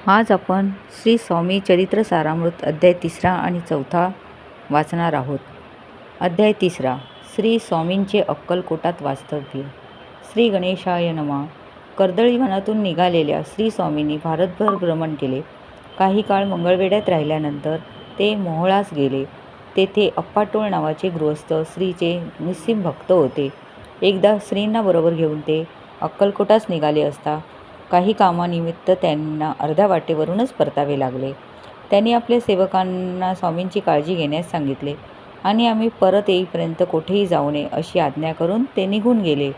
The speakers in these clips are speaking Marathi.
आज आपण श्री स्वामी चरित्र सारामृत अध्याय 3 आणि 4 वाचणार आहोत. अध्याय 3. श्री स्वामींचे अक्कलकोटात वास्तव्य. श्री गणेशाय नमः. कर्दळी वनातून निघालेल्या श्री स्वामींनी भारतभर भ्रमण केले. काही काळ मंगळवेढ्यात राहिल्यानंतर ते मोहोळास गेले. तेथे अप्पाटोळ नावाचे गृहस्थ श्रीचे निस्सीम भक्त होते. एकदा श्रींना बरोबर घेऊन ते अक्कलकोटास निघाले असता काही कामानिमित्त त्यांना अर्ध्या वाटेवरूनच परतावे लागले. त्यांनी आपल्या सेवकांना स्वामींची काळजी घेण्यास सांगितले आणि आम्ही परत येईपर्यंत कोठेही जाऊ नये अशी आज्ञा करून ते निघून गेले.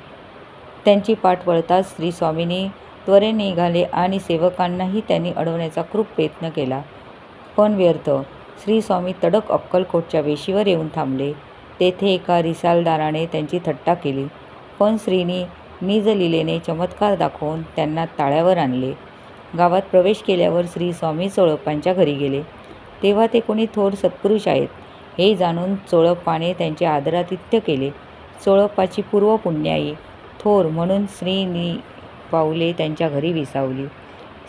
त्यांची पाठ वळताच श्री स्वामींनी त्वरेने निघाले आणि सेवकांनाही त्यांनी अडवण्याचा खूप प्रयत्न केला, पण व्यर्थ. श्री स्वामी तडक अक्कलकोटच्या वेशीवर येऊन थांबले. तेथे एका रिसालदाराने त्यांची थट्टा केली, पण श्रींनी निजलीलेने चमत्कार दाखवून त्यांना ताळ्यावर आणले. गावात प्रवेश केल्यावर श्री स्वामी चोळप्पांच्या घरी गेले. तेव्हा ते कोणी थोर सत्पुरुष आहेत हे जाणून चोळप्पाने त्यांचे आदरातिथ्य केले. चोळप्पाची पूर्वपुण्याई थोर म्हणून श्रींनी पाऊले त्यांच्या घरी विसावली.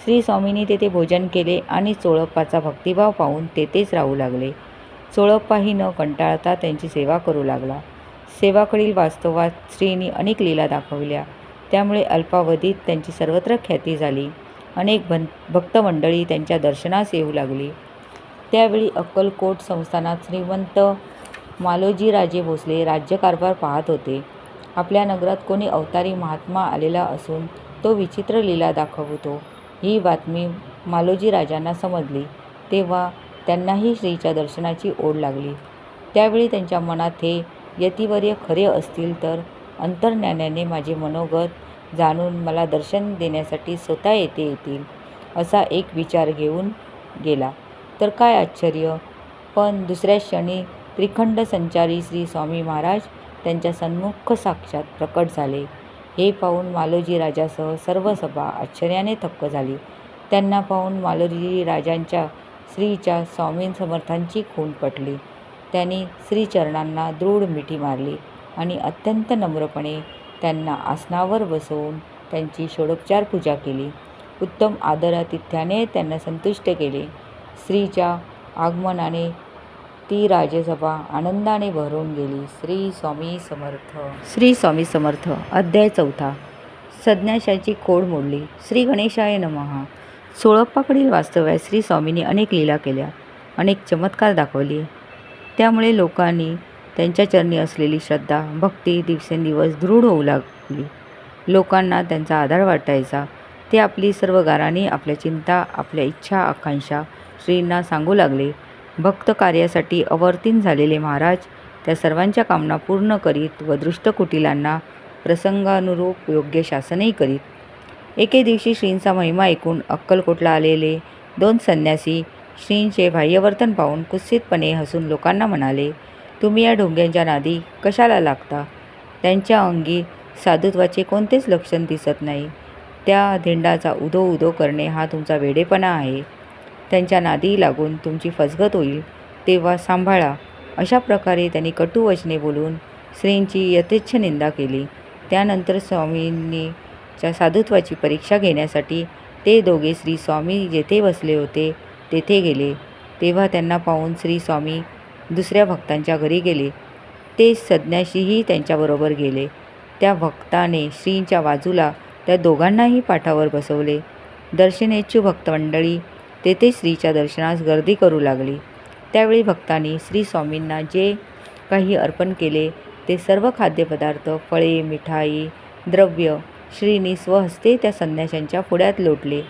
श्री स्वामींनी तेथे भोजन केले आणि चोळप्पाचा भक्तिभाव पाहून तेथेच राहू लागले. चोळप्पाही न कंटाळता त्यांची सेवा करू लागला. सेवाकडील वास्तवात श्रींनी अनेक लीला दाखवल्या, त्यामुळे अल्पावधीत त्यांची सर्वत्र ख्याती झाली. अनेक भक्तमंडळी त्यांच्या दर्शनास येऊ लागली. त्यावेळी अक्कलकोट संस्थानात श्रीमंत मालोजीराजे भोसले राज्यकारभार पाहत होते. आपल्या नगरात कोणी अवतारी महात्मा आलेला असून तो विचित्र लीला दाखवतो ही बातमी मालोजीराजांना समजली. तेव्हा त्यांनाही श्रीच्या दर्शनाची ओढ लागली. त्यावेळी त्यांच्या मनात हे यतिवर्य खरे असतील तर अंतर्ज्ञानाने माझे मनोगत जाणून मला दर्शन देण्यासाठी स्वतः येथे येतील असा एक विचार घेऊन गेला तर काय आश्चर्य. पण दुसऱ्या क्षणी त्रिखंड संचारी श्री स्वामी महाराज त्यांच्या सन्मुख साक्षात प्रकट झाले. हे पाहून मालोजीराजासह सर्व सभा आश्चर्याने थक्क झाली. त्यांना पाहून मालोजीराजांच्या श्रीच्या स्वामी समर्थांची खूण पटली. त्यांनी श्रीचरणांना दृढ मिठी मारली आणि अत्यंत नम्रपणे त्यांना आसनावर बसवून त्यांची षोडोपचार पूजा केली. उत्तम आदरातिथ्याने त्यांना संतुष्ट केले. श्रीच्या आगमनाने ती राजसभा आनंदाने भरून गेली. श्री स्वामी समर्थ. श्री स्वामी समर्थ. अध्याय 4. संन्याशाची खोड मोडली. श्री गणेशाय नमः. चोळप्पाकडील वास्तव्यात श्री स्वामींनी अनेक लीला केल्या, अनेक चमत्कार दाखवले. त्यामुळे लोकांनी त्यांच्या चरणी असलेली श्रद्धा भक्ती दिवसेंदिवस दृढ होऊ लागली. लोकांना त्यांचा आधार वाटायचा. ते आपली सर्व गाराणी, आपल्या चिंता, आपल्या इच्छा आकांक्षा श्रींना सांगू लागले. भक्त कार्यासाठी अवर्तीण झालेले महाराज त्या सर्वांच्या कामना पूर्ण करीत व दृष्टकुटिलांना प्रसंगानुरूप योग्य शासनही करीत. एके दिवशी श्रींचा महिमा ऐकून अक्कलकोटला आलेले 2 संन्यासी श्रींचे बाह्यवर्तन पाहून कुत्सितपणे हसून लोकांना म्हणाले, तुम्ही या ढोंग्यांच्या नादी कशाला लागता? त्यांच्या अंगी साधुत्वाचे कोणतेच लक्षण दिसत नाही. त्या धिंडाचा उदो उदो करणे हा तुमचा वेडेपणा आहे. त्यांच्या नादी लागून तुमची फसगत होईल, तेव्हा सांभाळा. अशा प्रकारे त्यांनी कटू वचने बोलून श्रींची यथेच्छ निंदा केली. त्यानंतर स्वामींच्या साधुत्वाची परीक्षा घेण्यासाठी ते दोघे श्री स्वामी जेथे बसले होते तेथे गेले. तेव्हा त्यांना पाहून श्री स्वामी दुसऱ्या भक्तांच्या घरी गेले. ते संन्यासीही त्यांच्याबरोबर गेले. त्या भक्ताने श्रींच्या बाजूला त्या दोघांनाही पाठावर बसवले. दर्शनेच्छुक भक्तमंडळी तेथे श्रीच्या दर्शनास गर्दी करू लागली. त्यावेळी भक्तांनी श्री स्वामींना जे काही अर्पण केले ते सर्व खाद्यपदार्थ, फळे, मिठाई, द्रव्य श्रींनी स्वहस्ते त्या संन्याशांच्या पुढ्यात लोटले.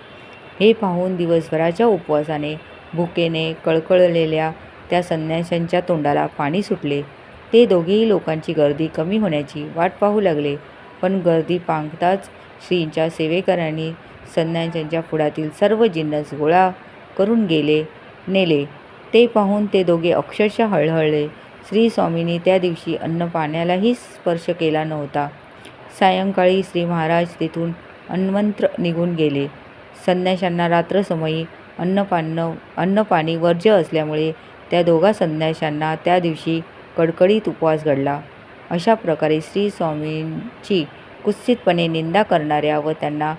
हे पाहून दिवसभराच्या उपवासाने भुकेने कळकळलेल्या त्या संन्याशांच्या तोंडाला पाणी सुटले. ते दोघेही लोकांची गर्दी कमी होण्याची वाट पाहू लागले. पण गर्दी पांगताच श्रींच्या सेवेकऱ्यांनी संन्याशांच्या पुढ्यातील सर्व जिन्नस गोळा करून नेले. ते पाहून ते दोघे अक्षरशः हळहळले. श्री स्वामींनी त्या दिवशी अन्नपाण्यालाही स्पर्श केला नव्हता. सायंकाळी श्री महाराज तेथून अन्वंत्र निघून गेले. संन्याशांना रात्रसमयी अन्नपाणी वर्ज्य असल्यामुळे त्या दोघा संन्याशांना त्या दिवशी कडकडीत उपवास घडला. अशा प्रकारे श्री स्वामींची कुत्सितपणे निंदा करणाऱ्या व त्यांना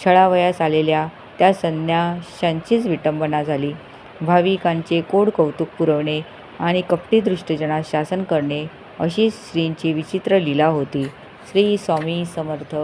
छळावयास आलेल्या त्या संन्याशांचीच विटंबना झाली. भाविकांचे कोड कौतुक पुरवणे आणि कपटी दृष्टजनास शासन करणे अशी श्रींची विचित्र लीला होती. श्री स्वामी समर्थ.